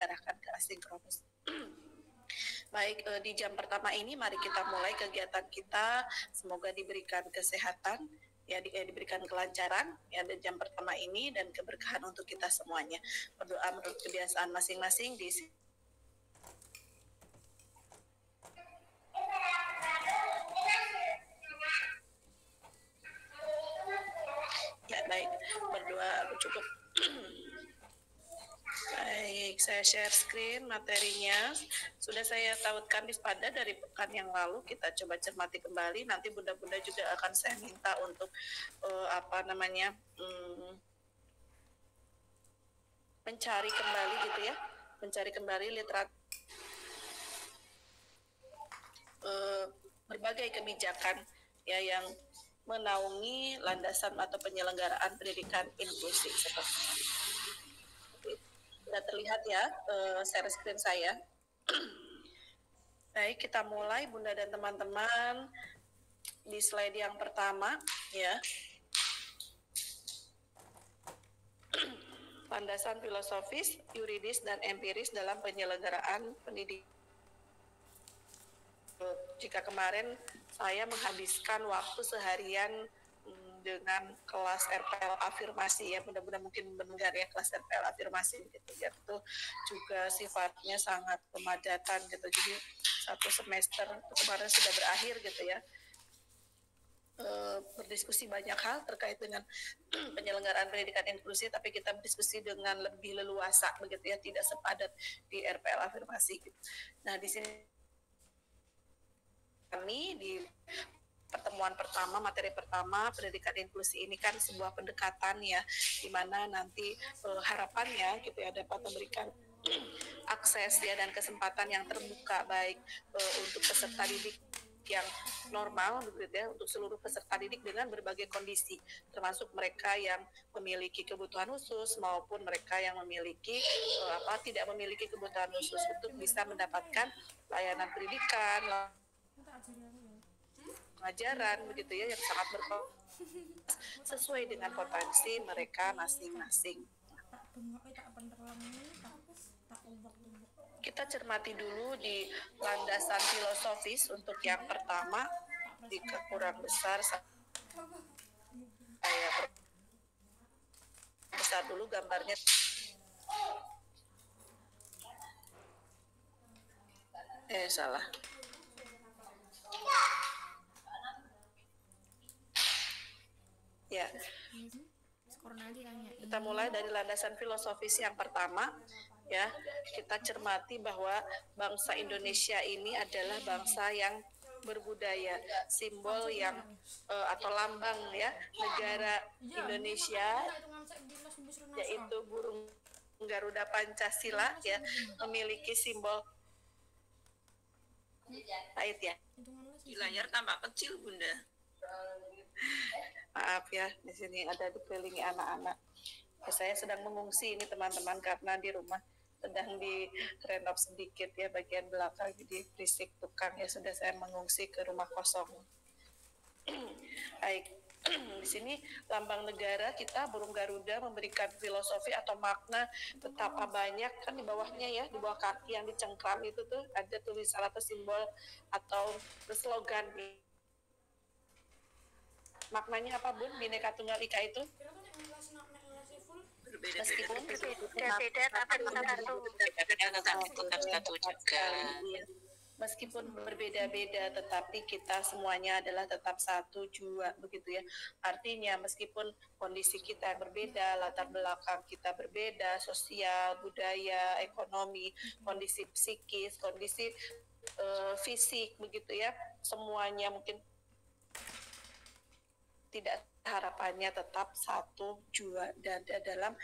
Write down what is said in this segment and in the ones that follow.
diarahkan ke asinkronus. Baik, di jam pertama ini mari kita mulai kegiatan kita. Semoga diberikan kesehatan, ya diberikan kelancaran ya di jam pertama ini dan keberkahan untuk kita semuanya. Berdoa menurut kebiasaan masing-masing di ya baik, berdoa cukup. Baik, saya share screen materinya. Sudah saya tautkan di Spada dari pekan yang lalu. Kita coba cermati kembali. Nanti bunda-bunda juga akan saya minta untuk mencari kembali gitu ya, mencari kembali literatur berbagai kebijakan ya yang menaungi landasan atau penyelenggaraan pendidikan inklusif seperti sudah terlihat ya share screen saya. Baik, kita mulai Bunda dan teman-teman di slide yang pertama ya. Landasan filosofis, yuridis, dan empiris dalam penyelenggaraan pendidikan. Jika kemarin saya menghabiskan waktu seharian dengan kelas RPL afirmasi ya, mudah-mudahan mungkin mendengar ya kelas RPL afirmasi gitu ya, itu juga sifatnya sangat pemadatan gitu, jadi satu semester itu kemarin sudah berakhir gitu ya, berdiskusi banyak hal terkait dengan penyelenggaraan pendidikan inklusif, tapi kita berdiskusi dengan lebih leluasa begitu ya, tidak sepadat di RPL afirmasi gitu. Nah di sini kami di pertemuan pertama, materi pertama pendidikan inklusi ini kan sebuah pendekatan ya, di mana nanti harapannya gitu ya dapat memberikan akses ya dan kesempatan yang terbuka baik untuk peserta didik yang normal begitu ya, untuk seluruh peserta didik dengan berbagai kondisi, termasuk mereka yang memiliki kebutuhan khusus maupun mereka yang memiliki tidak memiliki kebutuhan khusus untuk bisa mendapatkan layanan pendidikan, pengajaran begitu ya yang sangat sesuai dengan potensi mereka masing-masing. Kita cermati dulu di landasan filosofis untuk yang pertama, di kurang besar saya besar dulu gambarnya. Salah. Ya. Kita mulai dari landasan filosofis yang pertama ya. Kita cermati bahwa bangsa Indonesia ini adalah bangsa yang berbudaya, simbol yang atau lambang ya negara Indonesia yaitu burung Garuda Pancasila ya, memiliki simbol pahit ya. Di layar tampak kecil Bunda. Maaf ya, di sini ada dikelilingi anak-anak. Ya, saya sedang mengungsi ini teman-teman karena di rumah sedang di renov sedikit ya bagian belakang, jadi berisik tukang ya, sudah saya mengungsi ke rumah kosong. Baik, di sini lambang negara kita burung Garuda memberikan filosofi atau makna betapa banyak kan di bawahnya ya, di bawah kaki yang dicengkram itu tuh ada tulisan atau simbol atau slogan nih. Maknanya apa Bun, Bhinneka Tunggal Ika itu? Meskipun berbeda tapi satu juga. Meskipun berbeda-beda tetapi kita semuanya adalah tetap satu jua begitu ya. Artinya meskipun kondisi kita berbeda, latar belakang kita berbeda, sosial, budaya, ekonomi, kondisi psikis, kondisi fisik begitu ya, semuanya mungkin tidak, harapannya tetap satu jua dan dalam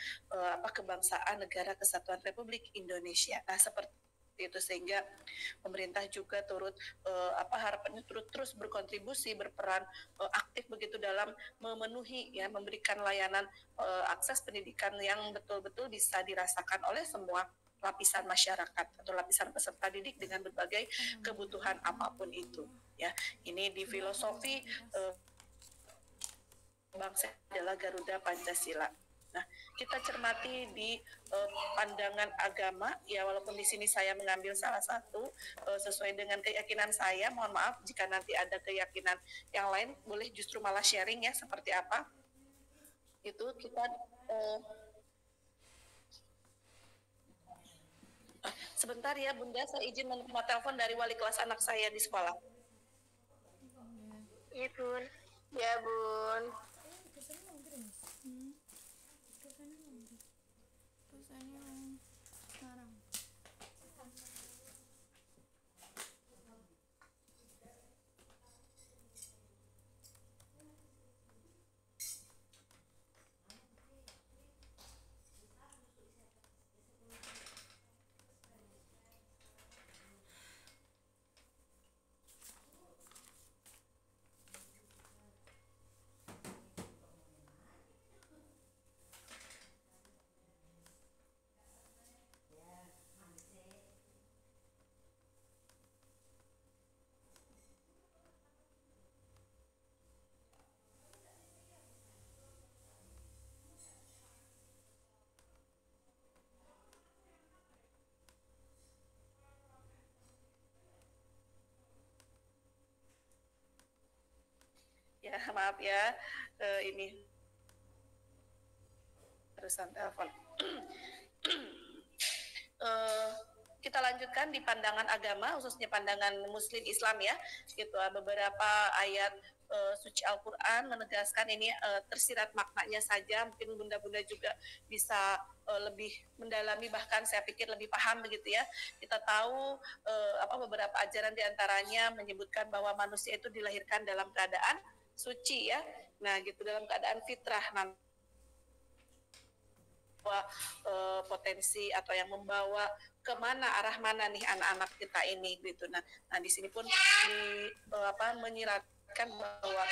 kebangsaan negara kesatuan Republik Indonesia. Nah seperti itu, sehingga pemerintah juga turut harapannya terus berkontribusi, berperan aktif begitu dalam memenuhi ya, memberikan layanan akses pendidikan yang betul-betul bisa dirasakan oleh semua lapisan masyarakat atau lapisan peserta didik dengan berbagai kebutuhan apapun itu ya. Ini di filosofi bangsa adalah Garuda Pancasila. Nah, kita cermati di pandangan agama, ya walaupun di sini saya mengambil salah satu sesuai dengan keyakinan saya. Mohon maaf jika nanti ada keyakinan yang lain, boleh justru malah sharing ya seperti apa. Itu kita sebentar ya Bunda, saya izin menerima telepon dari wali kelas anak saya di sekolah. Iya Bun. Ya Bun. Ya maaf ya, ini terusan telepon. Kita lanjutkan di pandangan agama, khususnya pandangan Muslim Islam ya. Gitu, beberapa ayat suci Al-Quran menegaskan ini tersirat maknanya saja. Mungkin bunda-bunda juga bisa lebih mendalami, bahkan saya pikir lebih paham begitu ya. Kita tahu beberapa ajaran diantaranya menyebutkan bahwa manusia itu dilahirkan dalam keadaan suci ya. Nah gitu, dalam keadaan fitrah. Potensi atau yang membawa kemana, arah mana nih anak-anak kita ini gitu. Nah di sini pun menyiratkan bahwa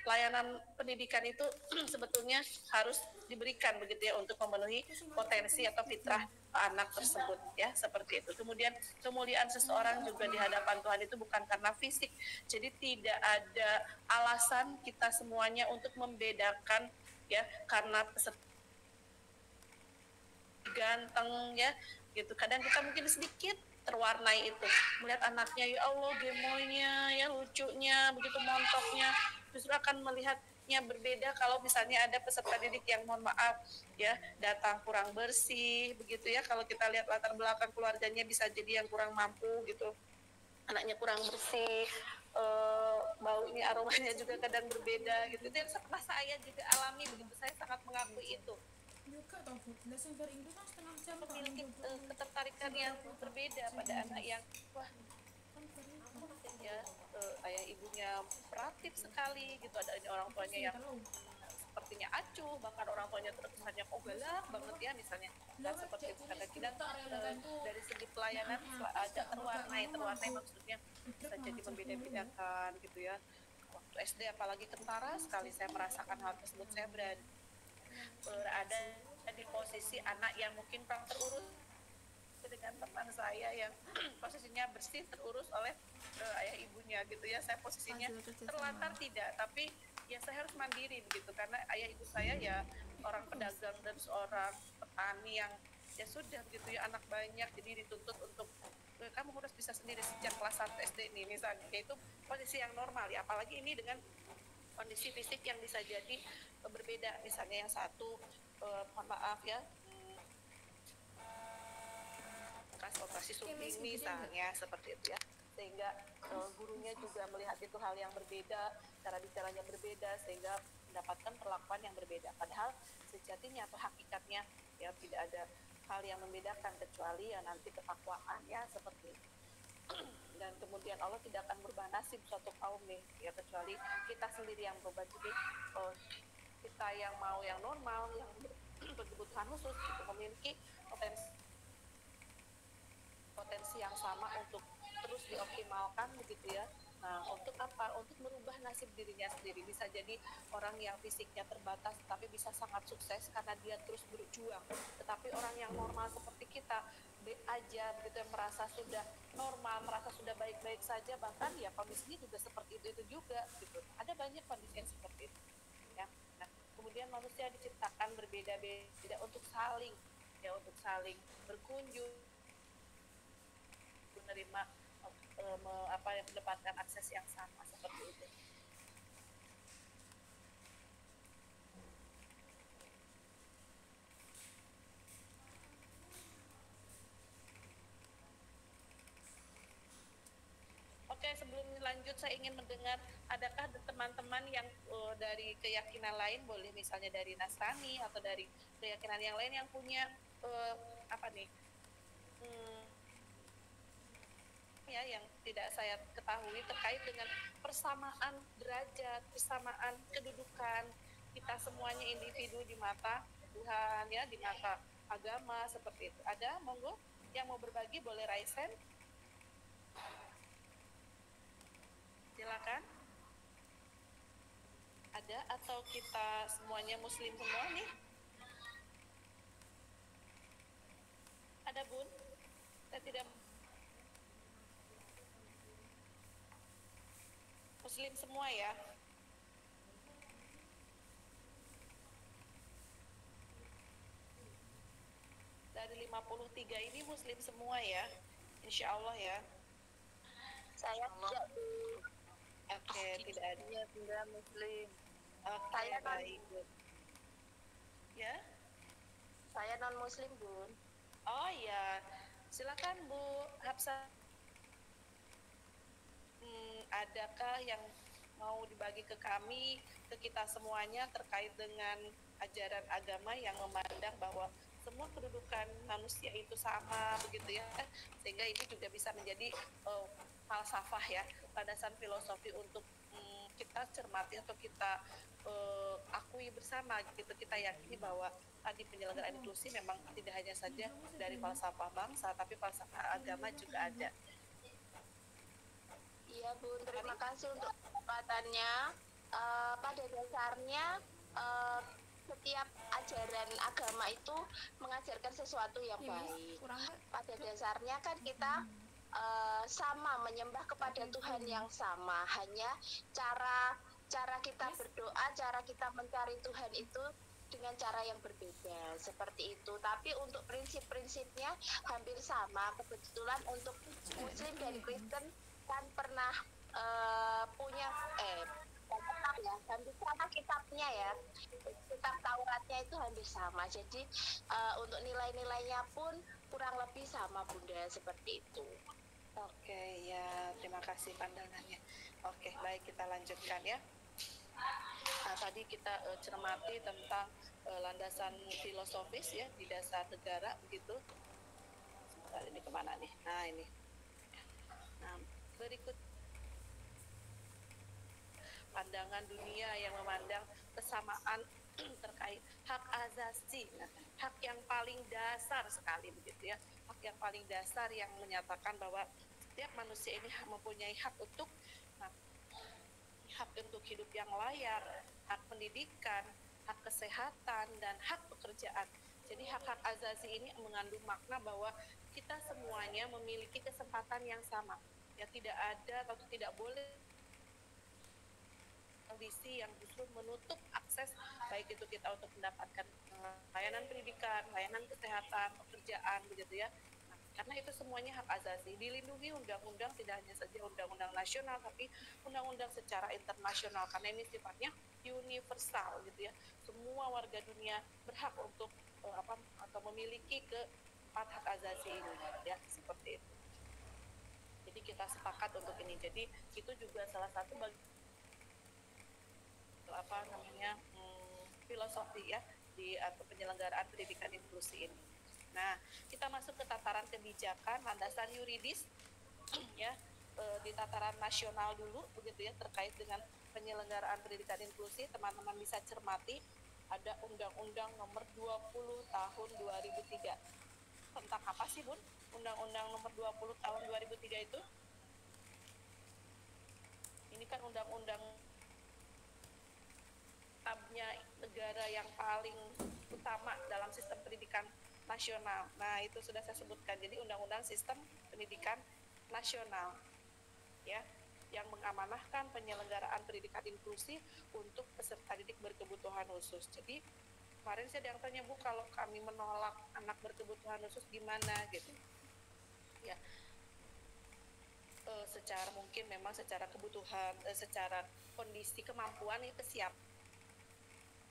pelayanan pendidikan itu sebetulnya harus diberikan begitu ya untuk memenuhi potensi atau fitrah anak tersebut ya, seperti itu. Kemudian kemuliaan seseorang juga di hadapan Tuhan itu bukan karena fisik. Jadi tidak ada alasan kita semuanya untuk membedakan ya karena ganteng ya gitu. Kadang kita mungkin sedikit terwarnai itu melihat anaknya, ya Allah gemoynya ya, lucunya, begitu montoknya, justru akan melihatnya berbeda kalau misalnya ada peserta didik yang mohon maaf ya datang kurang bersih begitu ya. Kalau kita lihat latar belakang keluarganya bisa jadi yang kurang mampu gitu, anaknya kurang bersih, baunya, aromanya juga kadang berbeda gitu. Itu yang pernah saya juga alami begitu, saya sangat mengakui itu. Memiliki ketertarikan yang berbeda pada anak yang wah ya ayah ibunya kreatif sekali gitu, ada orang tuanya yang sepertinya acuh, bahkan orang tuanya terkesannya galak banget ya misalnya. Dan seperti itu kadang-kadang dari segi pelayanan agak terwarnai maksudnya bisa jadi membeda-bedakan gitu ya. Waktu SD apalagi kentara sekali saya merasakan hal tersebut. Saya berada di posisi anak yang mungkin kurang terurus dengan teman saya yang posisinya bersih, terurus oleh ayah ibunya gitu ya. Saya posisinya terlantar tidak, tapi ya saya harus mandiri begitu karena ayah ibu saya ya orang pedagang dan seorang petani yang ya sudah begitu ya, anak banyak, jadi dituntut untuk kamu harus bisa sendiri sejak kelas 1 SD ini misalnya. Itu posisi yang normal ya, apalagi ini dengan kondisi fisik yang bisa jadi berbeda. Misalnya yang satu mohon maaf ya bekas operasi sumbing misalnya, seperti itu ya, sehingga gurunya juga melihat itu hal yang berbeda, cara bicaranya berbeda, sehingga mendapatkan perlakuan yang berbeda. Padahal sejatinya atau hakikatnya ya tidak ada hal yang membedakan kecuali ya nanti ketakwaan ya, seperti itu. Dan kemudian Allah tidak akan berubah nasib suatu kaum nih ya kecuali kita sendiri yang berubah. Jadi kita yang mau yang normal, yang berkebutuhan khusus itu memiliki potensi yang sama untuk terus dioptimalkan begitu ya. Nah, untuk apa? Untuk merubah nasib dirinya sendiri. Bisa jadi orang yang fisiknya terbatas tapi bisa sangat sukses karena dia terus berjuang. Tetapi orang yang normal seperti kita aja begitu, yang merasa sudah normal, merasa sudah baik-baik saja, bahkan ya kondisinya juga seperti itu juga gitu. Ada banyak kondisi yang seperti itu ya. Nah, Kemudian manusia diciptakan berbeda-beda untuk saling berkunjung, menerima yang mendapatkan akses yang sama seperti itu. Oke, sebelum lanjut saya ingin mendengar, adakah teman-teman yang dari keyakinan lain, boleh misalnya dari Nasrani atau dari keyakinan yang lain yang punya ya yang tidak saya ketahui terkait dengan persamaan derajat, persamaan kedudukan kita semuanya individu di mata Tuhan ya, di mata agama seperti itu. Ada, monggo yang mau berbagi boleh raise hand. Silakan. Ada atau kita semuanya muslim semua nih? Ada Bun? Saya tidak muslim semua ya. Dari 53 ini muslim semua ya. Insya Allah ya. Saya tidak. Oke, tidak ada. Tidak muslim. Oke, saya baik. Ya? Saya non muslim, Bun. Oh ya, silakan Bu Hapsa. Adakah yang mau dibagi ke kami, ke kita semuanya terkait dengan ajaran agama yang memandang bahwa semua kedudukan manusia itu sama begitu ya, sehingga ini juga bisa menjadi falsafah ya, landasan filosofi untuk kita cermati atau kita akui bersama gitu, kita yakini bahwa tadi penyelenggaraan inklusi memang tidak hanya saja dari falsafah bangsa, tapi falsafah agama juga ada. Iya Bun, terima kasih untuk kesempatannya. Pada dasarnya setiap ajaran agama itu mengajarkan sesuatu yang baik. Pada dasarnya kan kita sama menyembah kepada Tuhan yang sama, hanya cara kita berdoa, cara kita mencari Tuhan itu dengan cara yang berbeda seperti itu. Tapi untuk prinsip-prinsipnya hampir sama. Kebetulan untuk Muslim dan Kristen kan pernah punya hampir sama kitabnya ya, kitab Tauratnya itu hampir sama. Jadi untuk nilai-nilainya pun kurang lebih sama Bunda, seperti itu. Oke ya, terima kasih pandangannya. Oke, baik, kita lanjutkan ya. Nah, tadi kita cermati tentang landasan filosofis ya di dasar negara begitu. Sebentar, ini kemana nih? Nah ini. Nah, berikut pandangan dunia yang memandang kesamaan terkait hak asasi, hak yang paling dasar sekali begitu ya, hak yang paling dasar yang menyatakan bahwa setiap manusia ini mempunyai hak untuk hak untuk hidup yang layak, hak pendidikan, hak kesehatan, dan hak pekerjaan. Jadi hak-hak asasi ini mengandung makna bahwa kita semuanya memiliki kesempatan yang sama. Ya, tidak ada atau tidak boleh kondisi yang justru menutup akses, baik itu kita untuk mendapatkan layanan pendidikan, layanan kesehatan, pekerjaan begitu ya. Karena itu semuanya hak asasi, dilindungi undang-undang, tidak hanya saja undang-undang nasional, tapi undang-undang secara internasional, karena ini sifatnya universal gitu ya. Semua warga dunia berhak untuk atau memiliki keempat hak asasi ini ya, seperti itu. Jadi kita sepakat untuk ini. Jadi itu juga salah satu filosofi ya atau penyelenggaraan pendidikan inklusi ini. Nah, kita masuk ke tataran kebijakan, landasan yuridis ya, di tataran nasional dulu begitu ya, terkait dengan penyelenggaraan pendidikan inklusi. Teman-teman bisa cermati ada Undang-Undang Nomor 20 Tahun 2003. Tentang apa sih, Bun? Undang-Undang Nomor 20 Tahun 2003 itu? Ini kan undang-undang negara yang paling utama dalam sistem pendidikan nasional. Nah, itu sudah saya sebutkan. Jadi Undang-Undang Sistem Pendidikan Nasional. Ya. yang mengamanahkan penyelenggaraan pendidikan inklusi untuk peserta didik berkebutuhan khusus. Jadi kemarin saya ada yang tanya, Bu, kalau kami menolak anak berkebutuhan khusus gimana gitu ya. Secara mungkin memang secara kebutuhan, secara kondisi kemampuan itu siap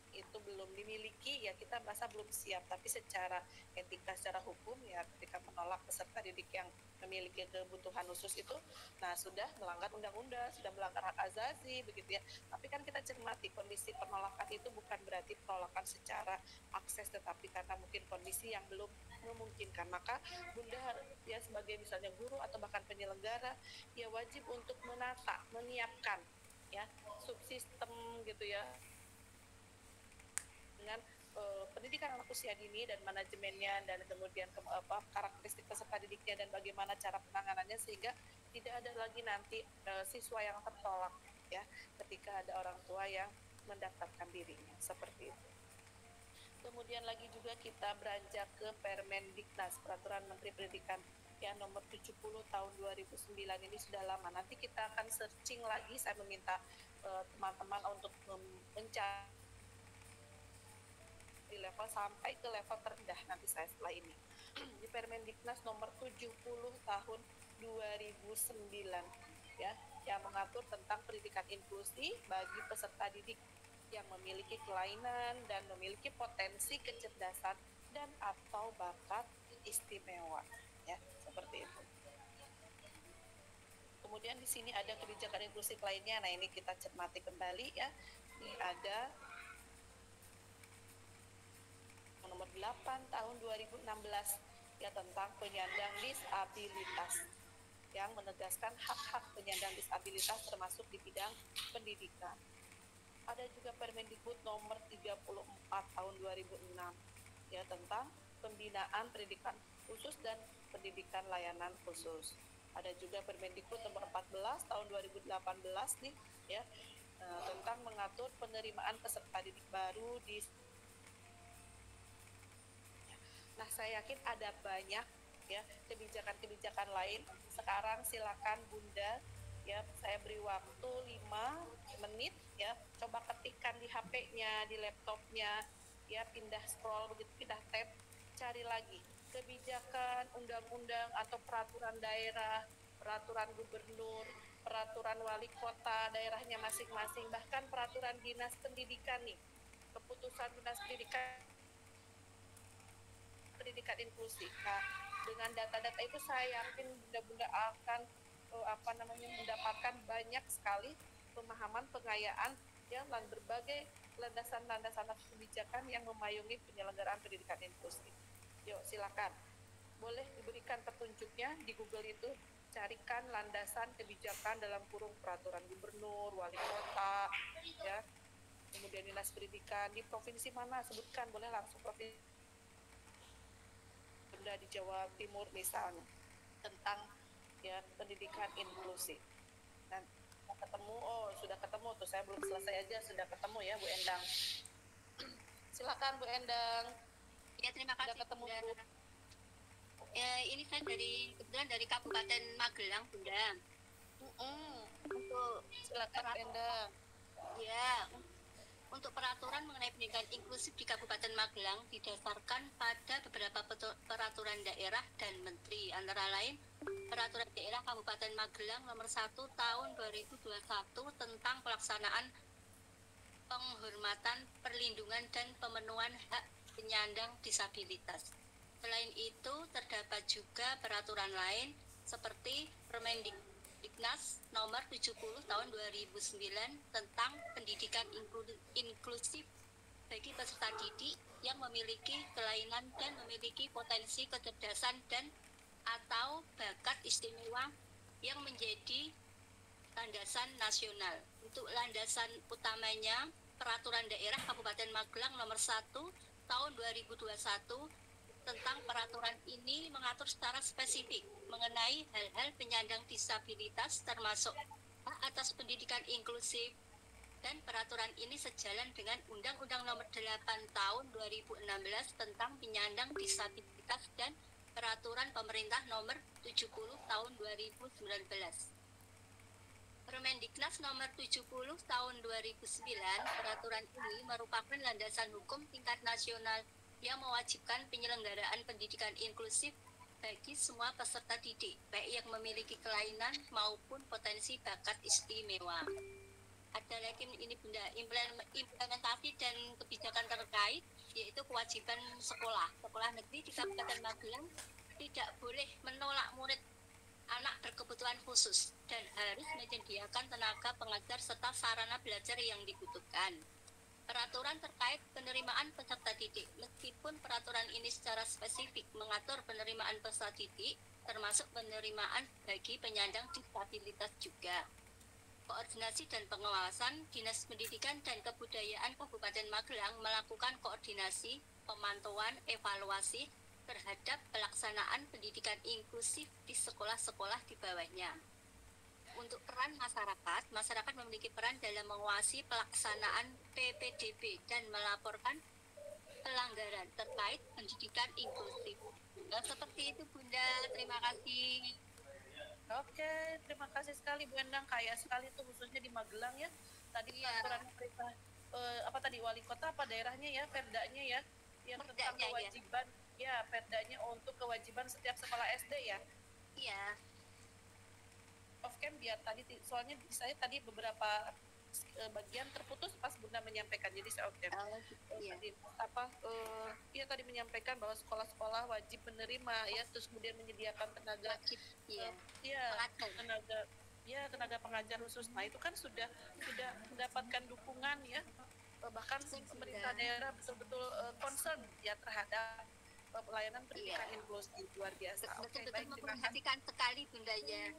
itu belum dimiliki, ya kita merasa belum siap. Tapi secara etika, secara hukum ya ketika menolak peserta didik yang memiliki kebutuhan khusus itu, nah sudah melanggar undang-undang, sudah melanggar hak asasi begitu ya. Tapi kan kita cermati kondisi penolakan itu bukan berarti penolakan secara akses, tetapi karena mungkin kondisi yang belum memungkinkan. Maka Bunda ya sebagai misalnya guru atau bahkan penyelenggara ya wajib untuk menata, menyiapkan ya subsistem gitu ya dengan pendidikan anak usia dini dan manajemennya, dan kemudian karakteristik peserta didiknya dan bagaimana cara penanganannya, sehingga tidak ada lagi nanti siswa yang tertolak ya ketika ada orang tua yang mendaftarkan dirinya seperti itu. Kemudian lagi juga kita beranjak ke Permendiknas, Peraturan Menteri Pendidikan yang nomor 70 tahun 2009 ini sudah lama. Nanti kita akan searching lagi, saya meminta teman-teman untuk mencari di level sampai ke level terendah nanti saya setelah ini. Di Permendiknas nomor 70 tahun 2009 ya, yang mengatur tentang pendidikan inklusi bagi peserta didik yang memiliki kelainan dan memiliki potensi kecerdasan dan atau bakat istimewa ya, seperti itu. Kemudian di sini ada kebijakan inklusif lainnya. Nah, ini kita cermati kembali ya. Ini ada nomor 8 tahun 2016 ya tentang penyandang disabilitas yang menegaskan hak-hak penyandang disabilitas termasuk di bidang pendidikan. Ada juga Permendikbud nomor 34 tahun 2006 ya tentang pembinaan pendidikan khusus dan pendidikan layanan khusus. Ada juga Permendikbud nomor 14 tahun 2018 nih ya tentang mengatur penerimaan peserta didik baru di. Nah, saya yakin ada banyak ya kebijakan-kebijakan lain. Sekarang silakan Bunda ya, saya beri waktu 5 menit ya, coba ketikkan di HP-nya, di laptopnya ya, pindah scroll begitu, pindah tab, cari lagi kebijakan, undang-undang atau peraturan daerah, peraturan gubernur, peraturan wali kota daerahnya masing-masing, bahkan peraturan dinas pendidikan nih, keputusan dinas pendidikan inklusi. Nah, dengan data-data itu saya yakin bunda-bunda akan mendapatkan banyak sekali pemahaman, pengayaan yang berbagai landasan-landasan kebijakan yang memayungi penyelenggaraan pendidikan inklusi. Yuk, silakan. Boleh diberikan petunjuknya di Google itu, carikan landasan kebijakan dalam kurung peraturan gubernur, wali kota, ya, kemudian dinas pendidikan di provinsi mana, sebutkan, boleh langsung provinsi di Jawa Timur misalnya tentang ya pendidikan inklusi. Dan ketemu, sudah ketemu tuh, saya belum selesai aja sudah ketemu ya Bu Endang. Silakan Bu Endang. Ya, terima kasih. Sudah ketemu Bu. Ini saya kebetulan dari Kabupaten Magelang, Bunda. Untuk silakan Bu Endang. Ya, untuk peraturan mengenai pendidikan inklusif di Kabupaten Magelang didasarkan pada beberapa peraturan daerah dan menteri, antara lain Peraturan Daerah Kabupaten Magelang nomor 1 tahun 2021 tentang pelaksanaan penghormatan, perlindungan dan pemenuhan hak penyandang disabilitas. Selain itu, terdapat juga peraturan lain seperti Permendiknas nomor 70 tahun 2009 tentang pendidikan inklusif bagi peserta didik yang memiliki kelainan dan memiliki potensi kecerdasan dan atau bakat istimewa yang menjadi landasan nasional. Untuk landasan utamanya Peraturan Daerah Kabupaten Magelang nomor 1 tahun 2021 tentang peraturan ini mengatur secara spesifik mengenai hal-hal penyandang disabilitas termasuk hak atas pendidikan inklusif, dan peraturan ini sejalan dengan Undang-Undang nomor 8 tahun 2016 tentang penyandang disabilitas dan Peraturan Pemerintah nomor 70 tahun 2019. Permendiknas nomor 70 tahun 2009, peraturan ini merupakan landasan hukum tingkat nasional yang mewajibkan penyelenggaraan pendidikan inklusif bagi semua peserta didik, baik yang memiliki kelainan maupun potensi bakat istimewa. Ada lagi ini Bunda, implementasi dan kebijakan terkait, yaitu kewajiban sekolah negeri di Kabupaten Magelang tidak boleh menolak murid anak berkebutuhan khusus dan harus menyediakan tenaga pengajar serta sarana belajar yang dibutuhkan. Peraturan terkait penerimaan peserta didik, meskipun peraturan ini secara spesifik mengatur penerimaan peserta didik, termasuk penerimaan bagi penyandang disabilitas juga. Koordinasi dan pengawasan, Dinas Pendidikan dan Kebudayaan Kabupaten Magelang melakukan koordinasi, pemantauan, evaluasi terhadap pelaksanaan pendidikan inklusif di sekolah-sekolah di bawahnya. Untuk peran masyarakat memiliki peran dalam mengawasi pelaksanaan PPDB dan melaporkan pelanggaran terkait pendidikan inklusif. Nah, seperti itu Bunda, terima kasih. Oke, terima kasih sekali Bu Endang, kaya sekali tuh khususnya di Magelang ya. Tadi peraturan pemerintah wali kota apa daerahnya ya, perdanya ya, yang tentang kewajiban ya, perdanya untuk kewajiban setiap sekolah SD ya. Iya. Off cam biar tadi soalnya saya tadi beberapa bagian terputus pas Bunda menyampaikan, jadi saya off cam. Tadi menyampaikan bahwa sekolah-sekolah wajib menerima ya, terus kemudian menyediakan tenaga tenaga pengajar khusus. Nah itu kan sudah mendapatkan dukungan ya, bahkan pemerintah daerah betul-betul concern ya terhadap pelayanan pendidikan inklusif. Luar biasa. Betul-betul memperhatikan sekali Bunda ya.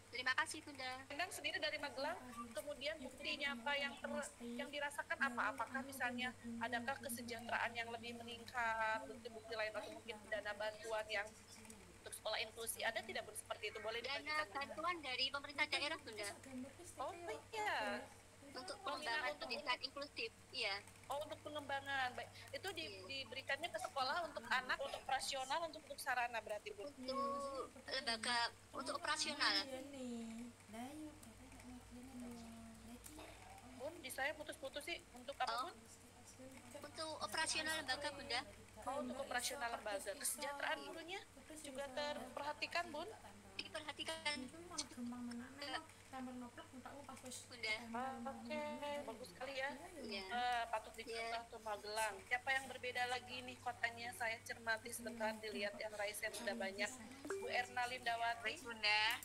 Terima kasih Bunda. Endang sendiri dari Magelang, kemudian buktinya apa yang dirasakan apa? Apakah misalnya adakah kesejahteraan yang lebih meningkat, bukti-bukti lain atau mungkin dana bantuan yang untuk sekolah inklusi ada tidak seperti itu? Boleh dana bantuan dari pemerintah daerah Bunda. Oh iya. Untuk pengembangan pendidikan inklusif, iya. Oh, untuk pengembangan, baik. Itu diberikannya ke sekolah untuk anak, untuk operasional, untuk sarana berarti Bu? Untuk lembaga, untuk operasional. Bun, di saya putus-putus sih, untuk apa Bun? Untuk operasional lembaga Bunda. Oh, untuk operasional lembaga. Kesejahteraan gurunya juga terperhatikan Bun? Diperhatikan. Bunda. Oke, bagus sekali ya. Patut dicontoh tuh Magelang. Siapa yang berbeda lagi nih kotanya? Saya cermati sebentar, dilihat yang Raisen sudah banyak. Bu Erna Lindawati. Bunda,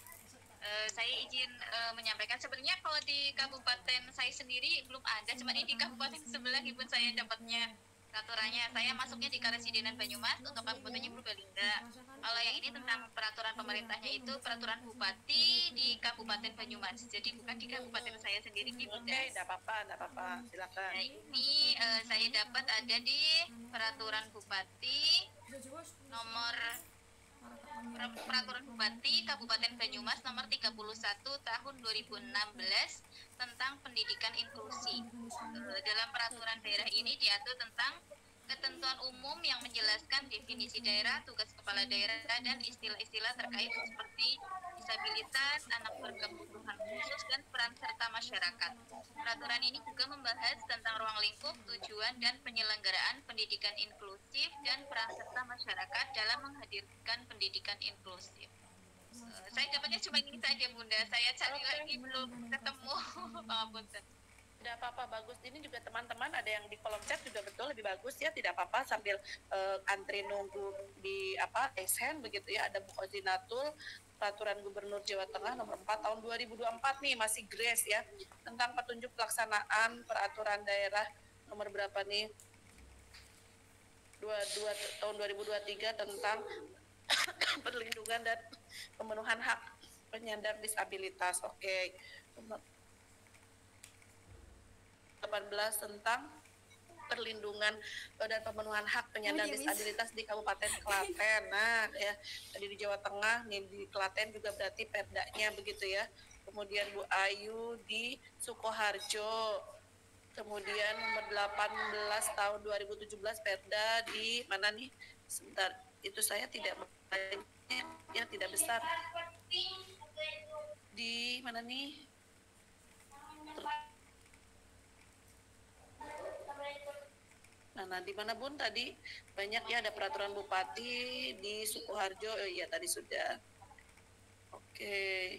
saya izin menyampaikan sebenarnya kalau di kabupaten saya sendiri belum ada, cuma ini di kabupaten sebelah ibu saya dapatnya peraturannya. Saya masuknya di Karesidenan Banyumas, untuk kabupatennya Purbalingga. Kalau yang ini tentang peraturan pemerintahnya itu peraturan bupati di Kabupaten Banyumas, jadi bukan di kabupaten saya sendiri nih Bunda. Oke, tidak apa-apa, silakan. Nah, ini saya dapat ada di peraturan bupati nomor peraturan bupati Kabupaten Banyumas nomor 31 tahun 2016 tentang pendidikan inklusi. Dalam peraturan daerah ini diatur tentang ketentuan umum yang menjelaskan definisi daerah, tugas kepala daerah, dan istilah-istilah terkait seperti disabilitas, anak berkebutuhan khusus, dan peran serta masyarakat. Peraturan ini juga membahas tentang ruang lingkup, tujuan, dan penyelenggaraan pendidikan inklusif dan peran serta masyarakat dalam menghadirkan pendidikan inklusif. Saya dapatnya cuma ini saja Bunda, saya cari lagi belum ketemu. Bunda. Tidak apa-apa, bagus. Ini juga teman-teman ada yang di kolom chat juga betul, lebih bagus ya, tidak apa-apa sambil antri nunggu di Esen begitu ya. Ada Bu Koordinatul Peraturan Gubernur Jawa Tengah nomor 4 tahun 2024 nih, masih grace ya, tentang petunjuk pelaksanaan peraturan daerah nomor berapa nih, 22 tahun 2023 tentang perlindungan dan pemenuhan hak penyandang disabilitas. Oke. 18 tentang perlindungan dan pemenuhan hak penyandang disabilitas di Kabupaten Klaten. Nah, ya tadi di Jawa Tengah, nih di Klaten juga berarti perdanya begitu ya. Kemudian Bu Ayu di Sukoharjo. Kemudian nomor 18 tahun 2017 Perda di mana nih? Sebentar, itu saya tidak ya tidak besar. Di mana nih? Nah, di mana Bun tadi banyak ya, ada peraturan bupati di Sukoharjo. Oh iya tadi sudah. Oke.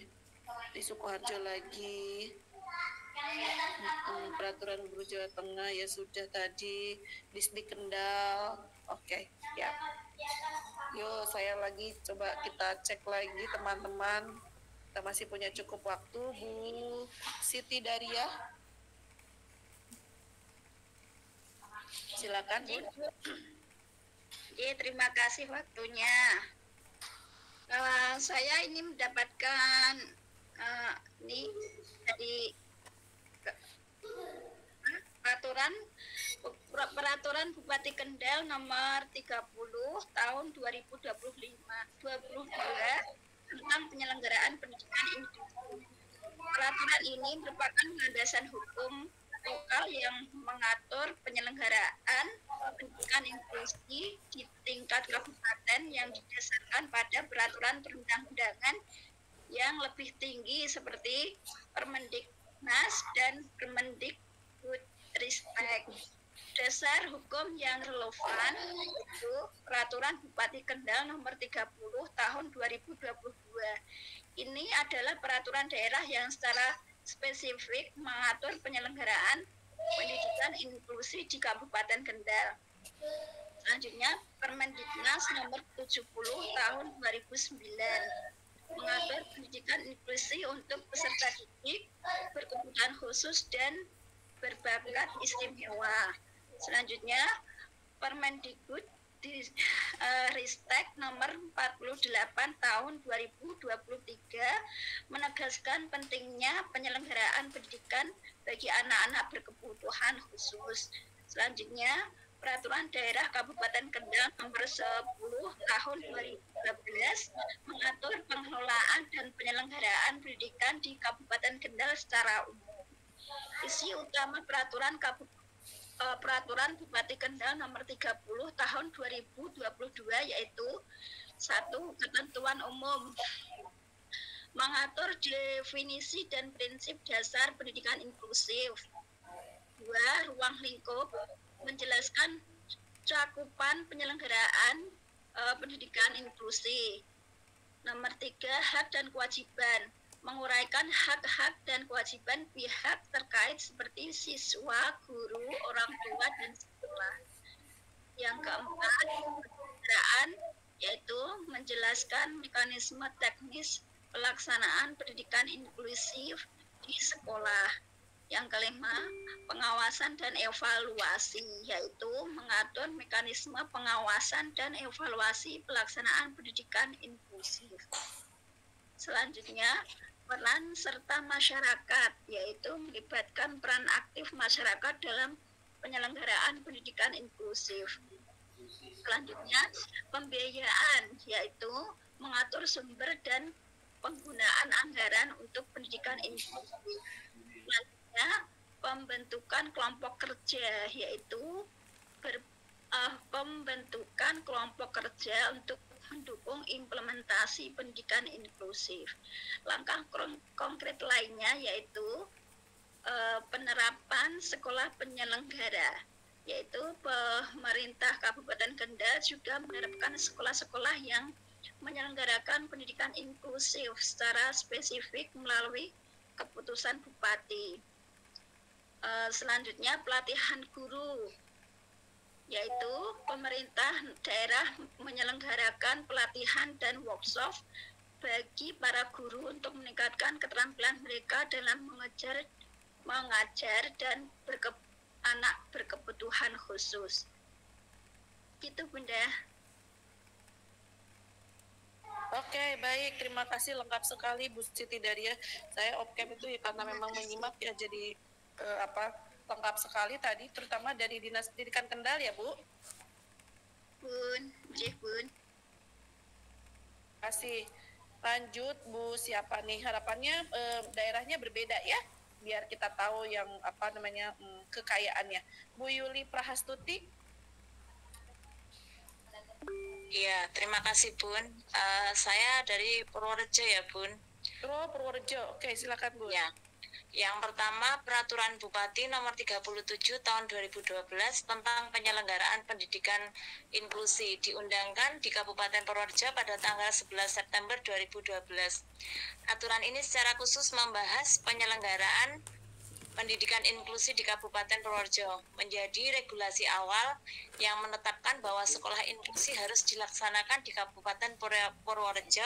Di Sukoharjo lagi. Peraturan Gubernur Jawa Tengah ya sudah tadi. Disdik Kendal. Oke, ya. Yo, saya lagi coba kita cek lagi teman-teman. Kita masih punya cukup waktu. Bu Siti Daria. Silakan, Bu. Terima kasih waktunya. Saya ini mendapatkan ini dari peraturan Bupati Kendal nomor 30 tahun 2022 tentang penyelenggaraan pendidikan inklusif. Peraturan ini merupakan landasan hukum lokal yang mengatur penyelenggaraan pendidikan inklusi di tingkat kabupaten yang didasarkan pada peraturan perundang-undangan yang lebih tinggi seperti Permendiknas dan Permendikbudristek. Dasar hukum yang relevan itu Peraturan Bupati Kendal nomor 30 tahun 2022. Ini adalah peraturan daerah yang secara spesifik mengatur penyelenggaraan pendidikan inklusi di Kabupaten Kendal. Selanjutnya, Permendiknas nomor 70 tahun 2009 mengatur pendidikan inklusi untuk peserta didik berkebutuhan khusus dan berbakat istimewa. Selanjutnya, Permendikbud Ristek nomor 48 tahun 2023 menegaskan pentingnya penyelenggaraan pendidikan bagi anak-anak berkebutuhan khusus. Selanjutnya, Peraturan Daerah Kabupaten Kendal nomor 10 tahun 2013 mengatur pengelolaan dan penyelenggaraan pendidikan di Kabupaten Kendal secara umum. Isi utama Peraturan Bupati Kendal nomor 30 tahun 2022 yaitu 1. Ketentuan umum mengatur definisi dan prinsip dasar pendidikan inklusif. 2. Ruang lingkup menjelaskan cakupan penyelenggaraan pendidikan inklusi. Nomor 3. Hak dan kewajiban menguraikan hak-hak dan kewajiban pihak terkait seperti siswa, guru, orang tua, dan sekolah. Yang keempat, penyelenggaraan yaitu menjelaskan mekanisme teknis pelaksanaan pendidikan inklusif di sekolah. Yang kelima, pengawasan dan evaluasi yaitu mengatur mekanisme pengawasan dan evaluasi pelaksanaan pendidikan inklusif. Selanjutnya, peran serta masyarakat, yaitu melibatkan peran aktif masyarakat dalam penyelenggaraan pendidikan inklusif. Selanjutnya, pembiayaan, yaitu mengatur sumber dan penggunaan anggaran untuk pendidikan inklusif. Selanjutnya, pembentukan kelompok kerja, yaitu pembentukan kelompok kerja untuk mendukung implementasi pendidikan inklusif. Langkah konkret lainnya yaitu penerapan sekolah penyelenggara, yaitu pemerintah Kabupaten Kendal juga menerapkan sekolah-sekolah yang menyelenggarakan pendidikan inklusif secara spesifik melalui keputusan Bupati. Selanjutnya, pelatihan guru, yaitu pemerintah daerah menyelenggarakan pelatihan dan workshop bagi para guru untuk meningkatkan keterampilan mereka dalam mengajar dan anak berkebutuhan khusus. Gitu, Bunda. Oke, baik. Terima kasih, lengkap sekali Bu Siti Daria. Saya off-cam itu ya, karena memang menyimak ya, jadi lengkap sekali tadi, terutama dari Dinas Pendidikan Kendal ya, Bu. Bun, Bun. Terima kasih. Lanjut, Bu, siapa nih? Harapannya daerahnya berbeda ya, biar kita tahu yang kekayaannya. Bu Yuli Prahastuti. Iya, terima kasih Bun. Saya dari Purworejo ya Bun. Purworejo, oke silakan Bu. Ya, Yang pertama, Peraturan Bupati Nomor 37 Tahun 2012 tentang penyelenggaraan pendidikan inklusi diundangkan di Kabupaten Purworejo pada tanggal 11 September 2012. Aturan ini secara khusus membahas penyelenggaraan pendidikan inklusi di Kabupaten Purworejo, menjadi regulasi awal yang menetapkan bahwa sekolah inklusi harus dilaksanakan di Kabupaten Purworejo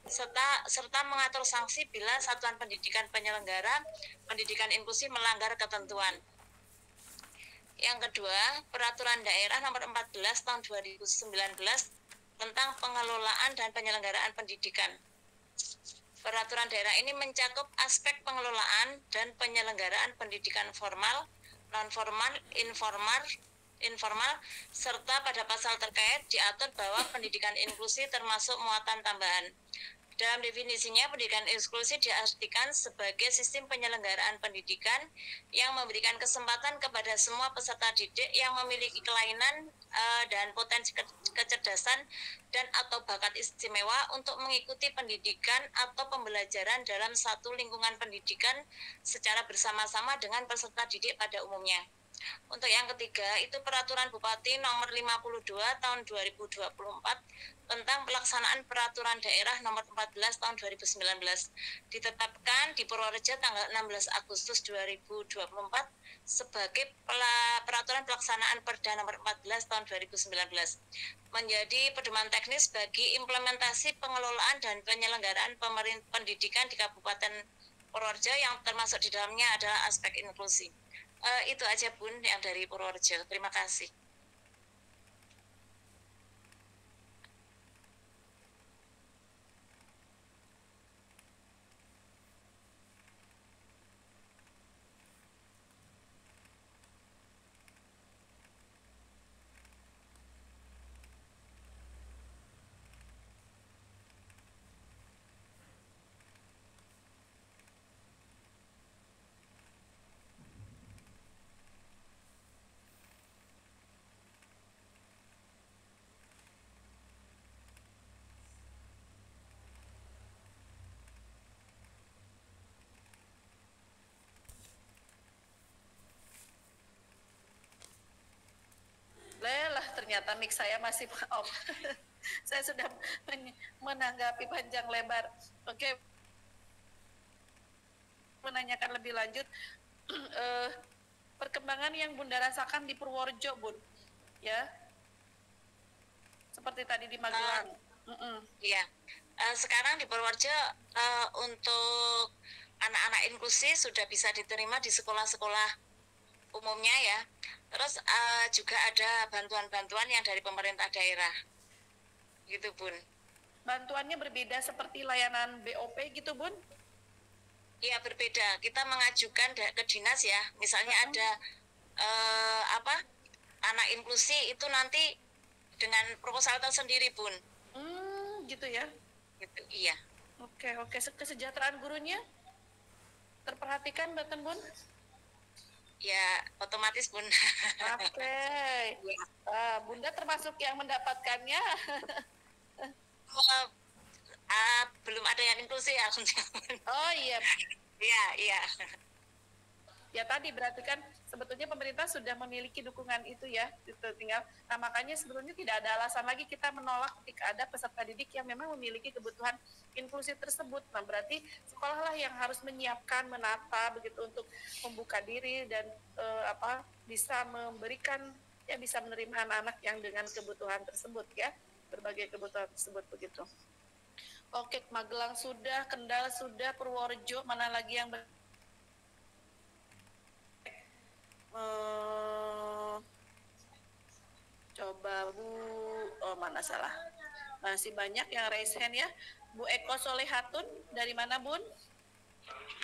serta mengatur sanksi bila satuan pendidikan penyelenggara pendidikan inklusi melanggar ketentuan. Yang kedua, Peraturan Daerah Nomor 14 Tahun 2019 tentang pengelolaan dan penyelenggaraan pendidikan. Peraturan daerah ini mencakup aspek pengelolaan dan penyelenggaraan pendidikan formal, non-formal, informal, serta pada pasal terkait diatur bahwa pendidikan inklusi termasuk muatan tambahan. Dalam definisinya, pendidikan inklusi diartikan sebagai sistem penyelenggaraan pendidikan yang memberikan kesempatan kepada semua peserta didik yang memiliki kelainan dan potensi kecerdasan dan atau bakat istimewa untuk mengikuti pendidikan atau pembelajaran dalam satu lingkungan pendidikan secara bersama-sama dengan peserta didik pada umumnya. Untuk yang ketiga, itu Peraturan Bupati Nomor 52 Tahun 2024 tentang pelaksanaan Peraturan Daerah Nomor 14 Tahun 2019 ditetapkan di Purworejo tanggal 16 Agustus 2024 sebagai Peraturan Pelaksanaan Perda Nomor 14 Tahun 2019, menjadi pedoman teknis bagi implementasi pengelolaan dan penyelenggaraan pendidikan di Kabupaten Purworejo yang termasuk di dalamnya adalah aspek inklusi. Itu aja Bun yang dari Purworejo. Terima kasih. Lelah, ternyata mic saya masih off. Saya sudah menanggapi panjang lebar. Oke, menanyakan lebih lanjut perkembangan yang Bunda rasakan di Purworejo, Bun, ya, seperti tadi di Magelang. Iya, sekarang di Purworejo untuk anak-anak inklusi sudah bisa diterima di sekolah-sekolah umumnya ya. Terus juga ada bantuan-bantuan yang dari pemerintah daerah, gitu Bun. Bantuannya berbeda seperti layanan BOP gitu Bun? Iya berbeda. Kita mengajukan ke dinas ya. Misalnya ada anak inklusi itu nanti dengan proposal tersendiri Bun. Gitu ya? Gitu, iya. Oke. Kesejahteraan gurunya terperhatikan Baten Bun? Ya otomatis Bun. Oke. Bunda termasuk yang mendapatkannya? Belum ada yang inklusi ya. Oh iya. Iya. Ya tadi berarti kan sebetulnya pemerintah sudah memiliki dukungan itu ya, gitu. Tinggal, nah makanya sebetulnya tidak ada alasan lagi kita menolak ketika ada peserta didik yang memang memiliki kebutuhan inklusi tersebut. Nah berarti sekolahlah yang harus menyiapkan, menata begitu untuk membuka diri dan bisa memberikan ya bisa menerima anak-anak yang dengan kebutuhan tersebut ya, berbagai kebutuhan tersebut begitu. Oke, Magelang sudah, Kendal sudah, Purworejo mana lagi yang coba Bu, mana salah, masih banyak yang raise hand ya. Bu Eko Solehatun dari mana Bun?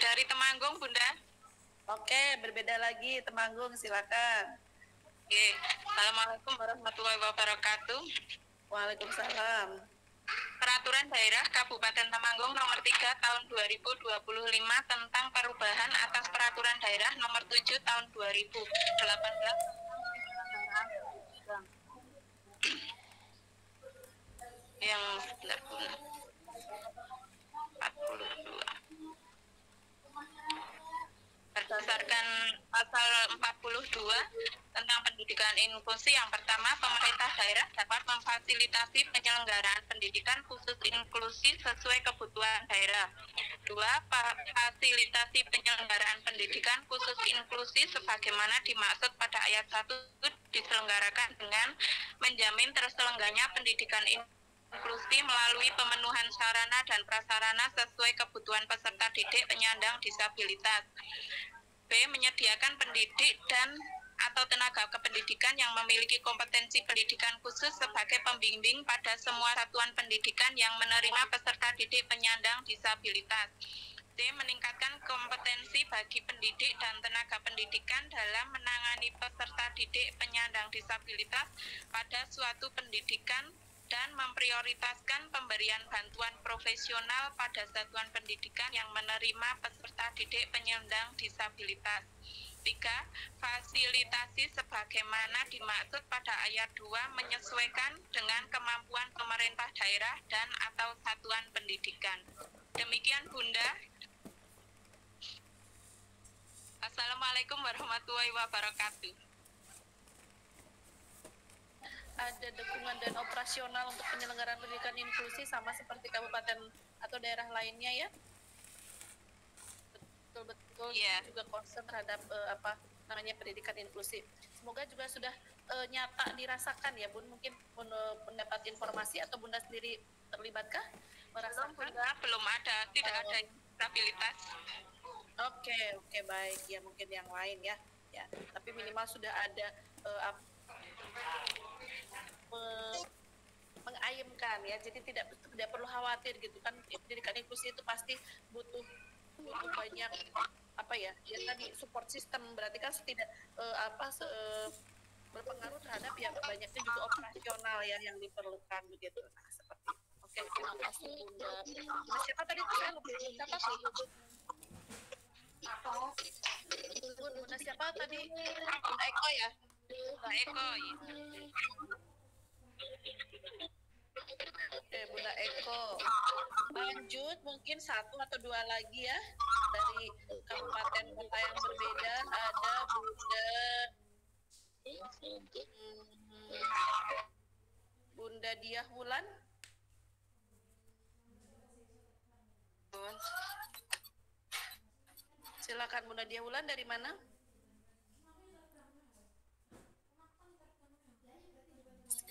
Dari Temanggung Bunda. Oke, berbeda lagi Temanggung, silakan. Oke. Assalamualaikum warahmatullahi wabarakatuh. Waalaikumsalam. Peraturan Daerah Kabupaten Temanggung Nomor 3 Tahun 2025 tentang perubahan atas Peraturan Daerah Nomor 7 Tahun 2018 yang 42. pasal 42 tentang pendidikan inklusi. Yang pertama, pemerintah daerah dapat memfasilitasi penyelenggaraan pendidikan khusus inklusi sesuai kebutuhan daerah. Dua, fasilitasi penyelenggaraan pendidikan khusus inklusi sebagaimana dimaksud pada ayat 1 diselenggarakan dengan menjamin terselenggaranya pendidikan inklusi melalui pemenuhan sarana dan prasarana sesuai kebutuhan peserta didik penyandang disabilitas. B. Menyediakan pendidik dan atau tenaga kependidikan yang memiliki kompetensi pendidikan khusus sebagai pembimbing pada semua satuan pendidikan yang menerima peserta didik penyandang disabilitas. D. Meningkatkan kompetensi bagi pendidik dan tenaga pendidikan dalam menangani peserta didik penyandang disabilitas pada suatu pendidikan dan memprioritaskan pemberian bantuan profesional pada satuan pendidikan yang menerima peserta didik penyandang disabilitas. 3. Fasilitasi sebagaimana dimaksud pada ayat 2 menyesuaikan dengan kemampuan pemerintah daerah dan atau satuan pendidikan. Demikian Bunda. Assalamualaikum warahmatullahi wabarakatuh. Ada dukungan dan operasional untuk penyelenggaraan pendidikan inklusi sama seperti kabupaten atau daerah lainnya ya. Betul-betul juga concern terhadap pendidikan inklusi. Semoga juga sudah nyata dirasakan ya Bun. Mungkin mendapat informasi atau Bunda sendiri terlibatkah merasakan? Belum ada, tidak ada stabilitas. Oke, baik ya, mungkin yang lain ya. Tapi minimal sudah ada mengayemkan ya, jadi tidak perlu khawatir gitu kan. Pendidikan inklusi itu pasti butuh banyak tadi support system, berarti kan tidak berpengaruh terhadap ya banyaknya juga operasional ya yang diperlukan begitu. Nah, seperti oke, terima kasih Bunda. Siapa tadi tuh saya lupa siapa sih? Bunda siapa tadi? Bunda Eko ya? Bunda Eko ya. Oke, Bunda Eko. Lanjut, mungkin satu atau dua lagi ya dari kabupaten kota yang berbeda. Ada Bunda Diah Wulan. Silakan Bunda Diah Wulan, dari mana?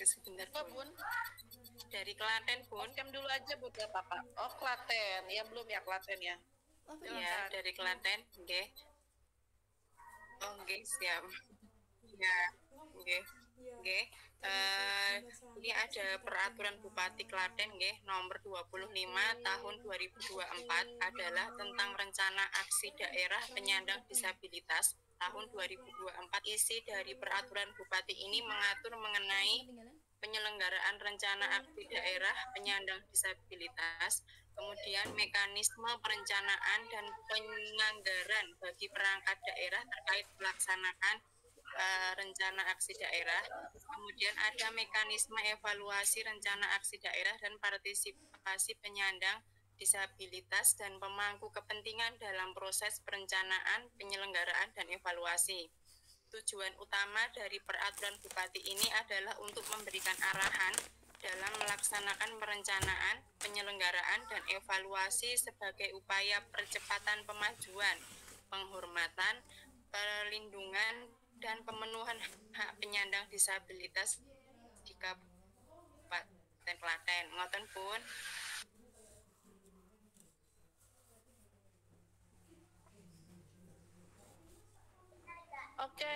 Sebentar Bun. Dari Klaten Bun. Oke dulu aja Bunda Papa. Oh Klaten, ya belum ya Klaten ya. Ya dari Klaten, nggih. Oh nggih siap. Ya, nggih. Nggih. Ini ada peraturan Bupati Klaten nggih nomor 25 tahun 2024 adalah tentang rencana aksi daerah penyandang disabilitas tahun 2024. Isi dari peraturan Bupati ini mengatur mengenai penyelenggaraan rencana aksi daerah penyandang disabilitas, kemudian mekanisme perencanaan dan penganggaran bagi perangkat daerah terkait pelaksanaan rencana aksi daerah, kemudian ada mekanisme evaluasi rencana aksi daerah dan partisipasi penyandang disabilitas dan pemangku kepentingan dalam proses perencanaan, penyelenggaraan, dan evaluasi. Tujuan utama dari peraturan Bupati ini adalah untuk memberikan arahan dalam melaksanakan perencanaan, penyelenggaraan, dan evaluasi sebagai upaya percepatan pemajuan, penghormatan, perlindungan, dan pemenuhan hak penyandang disabilitas di Kabupaten Klaten. Ngoten pun. Oke.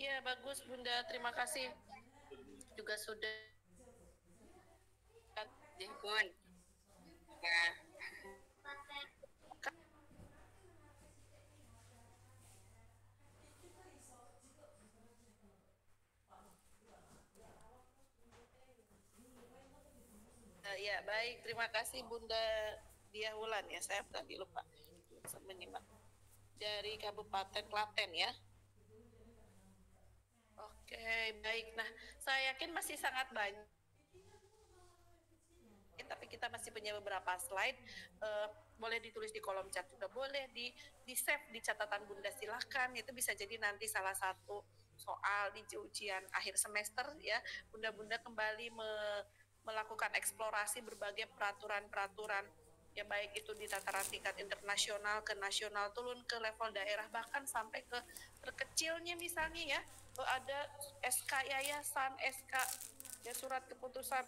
Ya bagus Bunda, terima kasih. Juga sudah. Ya Bun. Ya. Ya baik, terima kasih Bunda Diah Wulan ya, saya tadi lupa menyimak dari Kabupaten Klaten ya. Oke baik, nah saya yakin masih sangat banyak, tapi kita masih punya beberapa slide. boleh ditulis di kolom chat juga, boleh di save di catatan Bunda, silahkan. Itu bisa jadi nanti salah satu soal di ujian akhir semester ya, Bunda-bunda kembali melakukan eksplorasi berbagai peraturan-peraturan ya, baik itu di tataran tingkat internasional ke nasional, turun ke level daerah, bahkan sampai ke terkecilnya misalnya ya, ada SK yayasan, SK ya, surat keputusan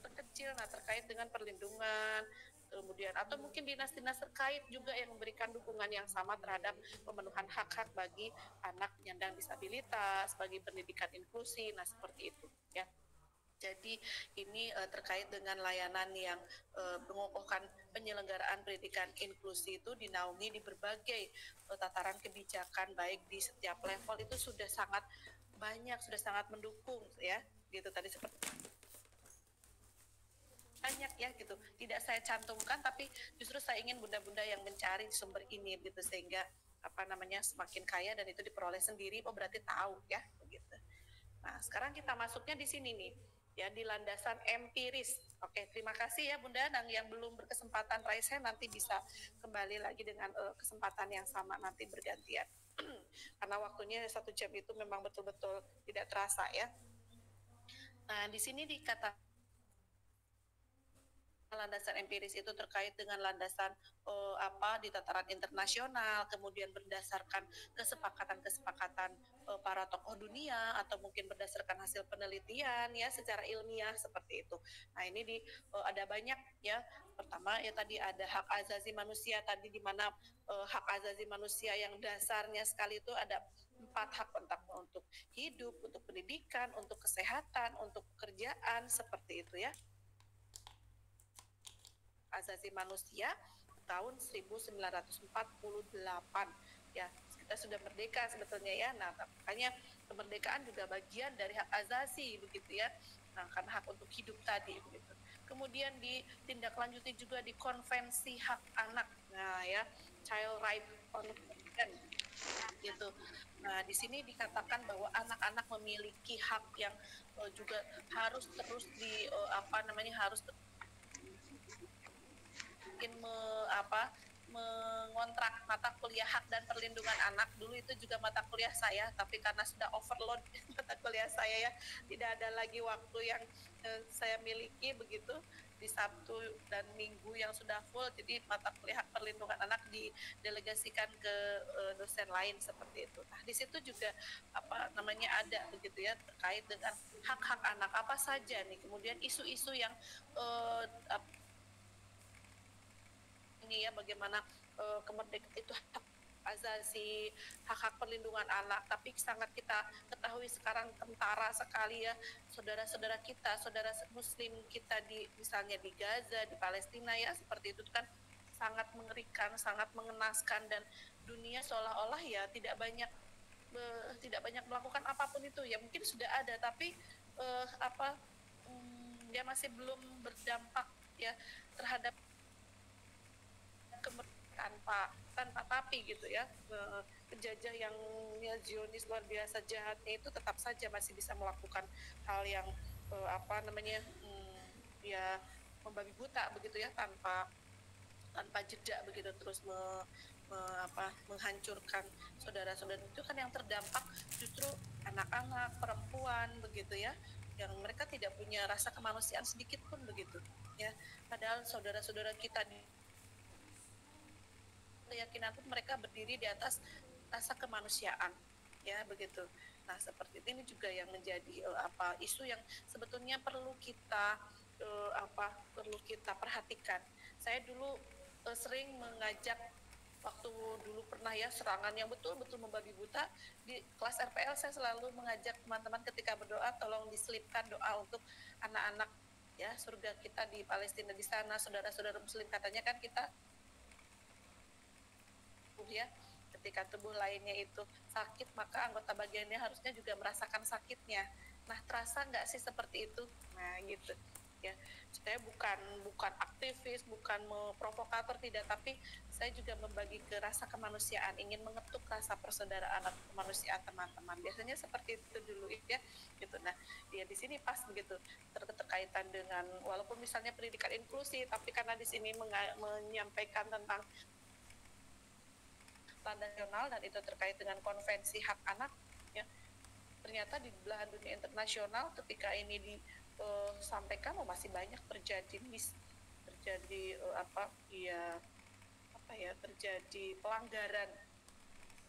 terkecil, nah terkait dengan perlindungan, kemudian atau mungkin dinas-dinas terkait juga yang memberikan dukungan yang sama terhadap pemenuhan hak-hak bagi anak penyandang disabilitas, bagi pendidikan inklusi, nah seperti itu ya. Jadi ini terkait dengan layanan yang mengokohkan penyelenggaraan pendidikan inklusi itu dinaungi di berbagai tataran kebijakan, baik di setiap level itu sudah sangat banyak, sudah sangat mendukung ya, gitu tadi seperti banyak ya gitu. Tidak saya cantumkan, tapi justru saya ingin bunda-bunda yang mencari sumber ini gitu, sehingga apa namanya semakin kaya dan itu diperoleh sendiri, oh berarti tahu ya begitu. Nah, sekarang kita masuknya di sini nih ya, di landasan empiris. Oke, terima kasih ya Bunda. Yang belum berkesempatan raise hand nanti bisa kembali lagi dengan kesempatan yang sama, nanti bergantian. Karena waktunya 1 jam itu memang betul-betul tidak terasa ya. Nah, di sini dikatakan landasan empiris itu terkait dengan landasan di tataran internasional, kemudian berdasarkan kesepakatan-kesepakatan para tokoh dunia, atau mungkin berdasarkan hasil penelitian ya secara ilmiah seperti itu. Nah, ini ada banyak ya. Pertama ya tadi ada hak asasi manusia tadi, di mana hak asasi manusia yang dasarnya sekali itu ada 4 hak, untuk hidup, untuk pendidikan, untuk kesehatan, untuk pekerjaan, seperti itu ya. Asasi manusia tahun 1948 ya, kita sudah merdeka sebetulnya ya. Nah, makanya kemerdekaan juga bagian dari hak asasi begitu ya. Nah, kan hak untuk hidup tadi begitu. Kemudian ditindaklanjuti juga di konvensi hak anak, nah ya, Child Right Convention gitu. Nah, di sini dikatakan bahwa anak-anak memiliki hak yang juga harus terus harus mungkin mengontrak mata kuliah hak dan perlindungan anak. Dulu itu juga mata kuliah saya, tapi karena sudah overload mata kuliah saya ya, tidak ada lagi waktu yang saya miliki begitu di Sabtu dan Minggu yang sudah full, jadi mata kuliah hak perlindungan anak didelegasikan ke dosen lain seperti itu. Nah, di situ juga ada begitu ya, terkait dengan hak-hak anak apa saja nih, kemudian isu-isu yang ini ya, bagaimana kemerdekaan itu hak asasi, hak-hak perlindungan anak, tapi sangat kita ketahui sekarang kentara sekali ya saudara-saudara kita, saudara muslim kita misalnya di Gaza, di Palestina ya, seperti itu kan sangat mengerikan, sangat mengenaskan, dan dunia seolah-olah ya tidak banyak melakukan apapun itu ya. Mungkin sudah ada, tapi dia masih belum berdampak ya terhadap tanpa tapi gitu ya. Penjajah yang ya Zionis luar biasa jahatnya itu tetap saja masih bisa melakukan hal yang ya membabi buta begitu ya, tanpa jeda begitu, terus menghancurkan saudara-saudara. Itu kan yang terdampak justru anak-anak, perempuan begitu ya, yang mereka tidak punya rasa kemanusiaan sedikit pun begitu ya. Padahal saudara-saudara kita keyakinan pun mereka berdiri di atas rasa kemanusiaan ya begitu. Nah, seperti ini juga yang menjadi isu yang sebetulnya perlu kita perhatikan. Saya dulu sering mengajak, waktu dulu pernah ya serangan yang betul-betul membabi buta di kelas RPL, saya selalu mengajak teman-teman ketika berdoa, tolong diselipkan doa untuk anak-anak ya, surga kita di Palestina di sana, saudara-saudara muslim, katanya kan kita ya, ketika tubuh lainnya itu sakit, maka anggota bagiannya harusnya juga merasakan sakitnya. Nah, terasa nggak sih seperti itu? Nah, gitu. ya. Saya bukan aktivis, bukan provokator, tidak, tapi saya juga membagi ke rasa kemanusiaan, ingin mengetuk rasa persaudaraan atau kemanusiaan teman-teman. Biasanya seperti itu dulu ya, gitu. Nah, ya di sini pas begitu terkaitan dengan walaupun misalnya pendidikan inklusi, tapi karena di sini menyampaikan tentang nasional dan itu terkait dengan konvensi hak anak, ya. Ternyata di belahan dunia internasional ketika ini disampaikan masih banyak terjadi terjadi pelanggaran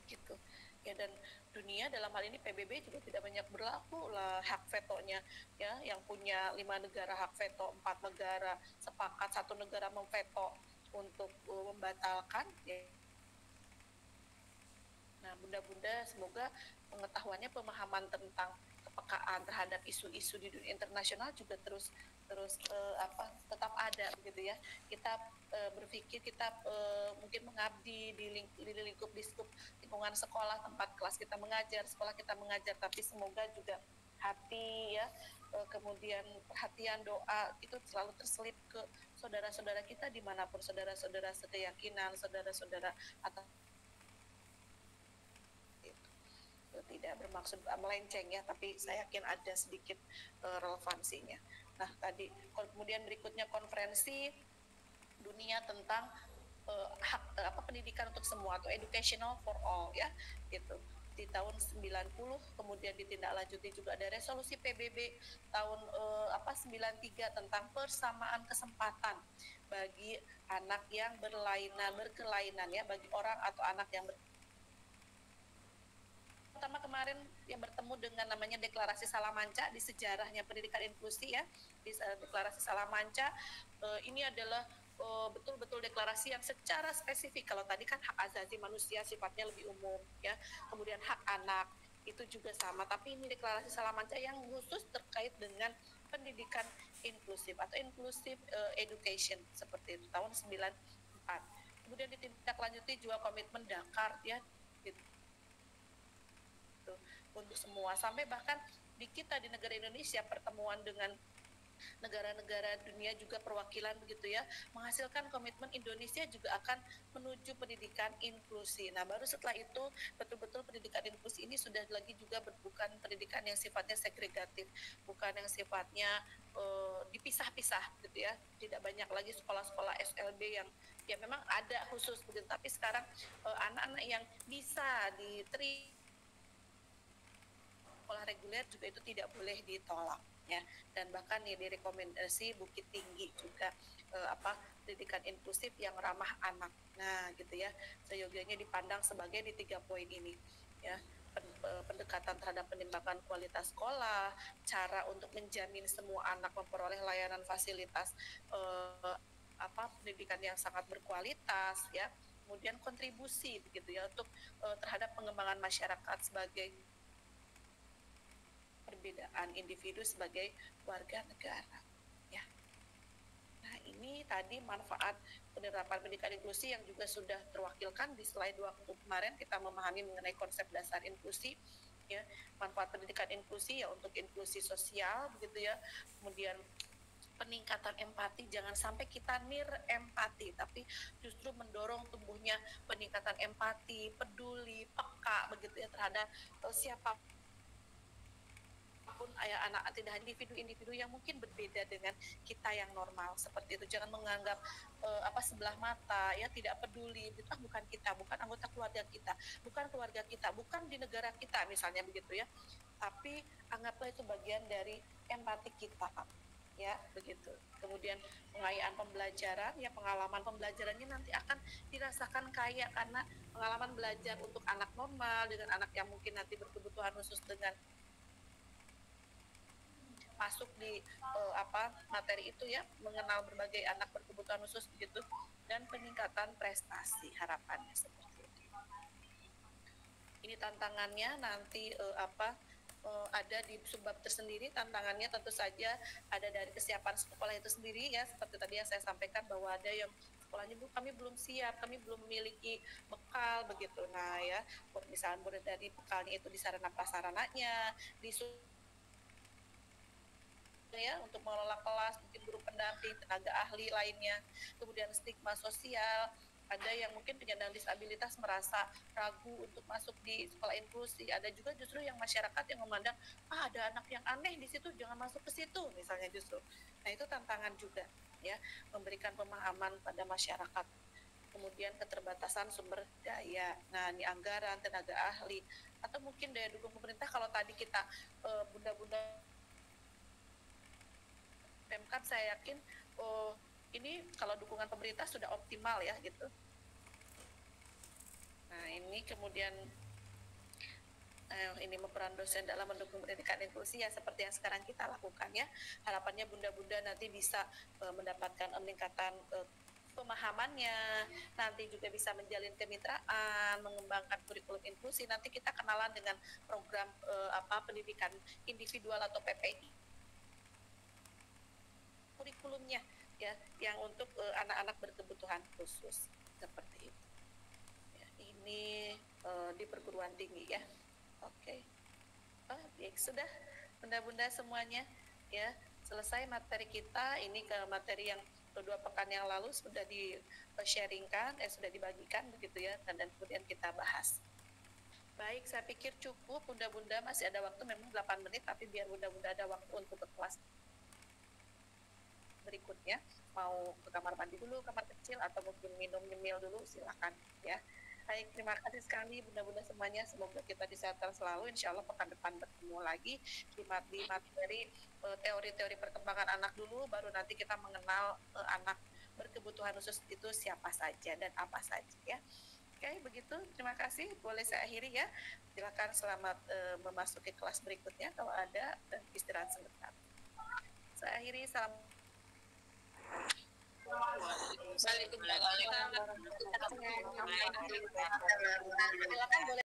gitu ya. Dan dunia dalam hal ini PBB juga tidak banyak berlaku lah hak vetonya ya, yang punya 5 negara hak veto, 4 negara sepakat, 1 negara memveto untuk membatalkan ya. Nah, bunda-bunda semoga pengetahuannya, pemahaman tentang kepekaan terhadap isu-isu di dunia internasional juga terus tetap ada begitu ya. Kita berpikir kita mungkin mengabdi di lingkup lingkungan sekolah, tempat kelas kita mengajar, sekolah kita mengajar, tapi semoga juga hati ya, kemudian perhatian, doa itu selalu terselip ke saudara-saudara kita dimanapun, saudara-saudara sekeyakinan, saudara-saudara atau tidak bermaksud melenceng ya, tapi saya yakin ada sedikit relevansinya. Nah, tadi kemudian berikutnya konferensi dunia tentang pendidikan untuk semua atau educational for all ya, gitu. Di tahun 90 kemudian ditindaklanjuti juga ada resolusi PBB tahun 93 tentang persamaan kesempatan bagi anak yang berkelainan ya, bagi orang atau anak yang pertama kemarin yang bertemu dengan namanya Deklarasi Salamanca di sejarahnya pendidikan inklusi ya, di Deklarasi Salamanca ini adalah betul-betul deklarasi yang secara spesifik. Kalau tadi kan hak asasi manusia sifatnya lebih umum ya, kemudian hak anak itu juga sama, tapi ini Deklarasi Salamanca yang khusus terkait dengan pendidikan inklusif atau inclusive education seperti itu tahun 94. Kemudian ditindaklanjuti juga komitmen Dakar ya, gitu, untuk semua, sampai bahkan di kita di negara Indonesia pertemuan dengan negara-negara dunia juga perwakilan begitu ya, menghasilkan komitmen Indonesia juga akan menuju pendidikan inklusi. Nah, baru setelah itu betul-betul pendidikan inklusi ini sudah lagi juga bukan pendidikan yang sifatnya segregatif, bukan yang sifatnya dipisah-pisah gitu ya. Tidak banyak lagi sekolah-sekolah SLB yang ya memang ada khusus begitu, tapi sekarang anak-anak yang bisa diterima sekolah reguler juga itu tidak boleh ditolak ya. Dan bahkan ya direkomendasi Bukit Tinggi juga pendidikan inklusif yang ramah anak. Nah, gitu ya. Seyogianya dipandang sebagai di 3 poin ini ya. Pendekatan terhadap peningkatan kualitas sekolah, cara untuk menjamin semua anak memperoleh layanan fasilitas pendidikan yang sangat berkualitas ya. Kemudian kontribusi begitu ya untuk terhadap pengembangan masyarakat sebagai perbedaan individu sebagai warga negara ya. Nah, ini tadi manfaat penerapan pendidikan inklusi yang juga sudah terwakilkan di slide waktu kemarin. Kita memahami mengenai konsep dasar inklusi ya, manfaat pendidikan inklusi ya untuk inklusi sosial begitu ya. Kemudian peningkatan empati, jangan sampai kita empati, tapi justru mendorong tumbuhnya peningkatan empati, peduli, peka begitu ya terhadap siapa pun anak tidak individu-individu yang mungkin berbeda dengan kita yang normal seperti itu. Jangan menganggap sebelah mata ya, tidak peduli itu bukan kita, bukan anggota keluarga kita, bukan keluarga kita, bukan di negara kita misalnya begitu ya, tapi anggaplah itu bagian dari empati kita ya begitu. Kemudian pengayaan pembelajaran ya, pengalaman pembelajarannya nanti akan dirasakan kaya karena pengalaman belajar untuk anak normal dengan anak yang mungkin nanti berkebutuhan khusus dengan masuk di materi itu ya, mengenal berbagai anak berkebutuhan khusus begitu, dan peningkatan prestasi harapannya seperti itu. Ini tantangannya nanti ada di subbab tersendiri. Tantangannya tentu saja ada dari kesiapan sekolah itu sendiri ya, seperti tadi yang saya sampaikan bahwa ada yang sekolahnya kami belum siap, kami belum memiliki bekal begitu. Nah ya, misalnya mulai dari bekalnya itu di sarana prasarananya, di ya untuk mengelola kelas, mungkin guru pendamping, tenaga ahli lainnya, kemudian stigma sosial, ada yang mungkin penyandang disabilitas merasa ragu untuk masuk di sekolah inklusi, ada juga justru yang masyarakat yang memandang ada anak yang aneh di situ, jangan masuk ke situ misalnya justru. Nah itu tantangan juga ya, memberikan pemahaman pada masyarakat. Kemudian keterbatasan sumber daya, nah ini anggaran, tenaga ahli, atau mungkin daya dukung pemerintah. Kalau tadi kita bunda-bunda Pemkab, saya yakin ini kalau dukungan pemerintah sudah optimal ya gitu. Nah ini kemudian ini peran dosen dalam mendukung pendidikan inklusi ya seperti yang sekarang kita lakukan ya. Harapannya bunda-bunda nanti bisa mendapatkan peningkatan pemahamannya, nanti juga bisa menjalin kemitraan, mengembangkan kurikulum inklusi. Nanti kita kenalan dengan program pendidikan individual atau PPI kurikulumnya ya, yang untuk anak-anak berkebutuhan khusus seperti itu. Ya, ini di perguruan tinggi ya. Oke. Baik, sudah bunda-bunda semuanya ya, selesai materi kita. Ini ke materi yang 2 pekan yang lalu sudah di-sharingkan, sudah dibagikan begitu ya, dan kemudian kita bahas. Baik, saya pikir cukup bunda-bunda, masih ada waktu memang 8 menit, tapi biar bunda-bunda ada waktu untuk ke kelas berikutnya, mau ke kamar mandi dulu, kamar kecil, atau mungkin minum nyemil dulu, silakan ya. Baik, terima kasih sekali bunda-bunda semuanya, semoga kita disehatkan selalu. Insya Allah pekan depan bertemu lagi di materi teori-teori perkembangan anak dulu, baru nanti kita mengenal anak berkebutuhan khusus itu siapa saja dan apa saja ya. Oke, begitu, terima kasih, boleh saya akhiri ya. Silakan selamat memasuki kelas berikutnya, kalau ada istirahat sebentar. Saya akhiri, salam. Waalaikumsalam. Silakan boleh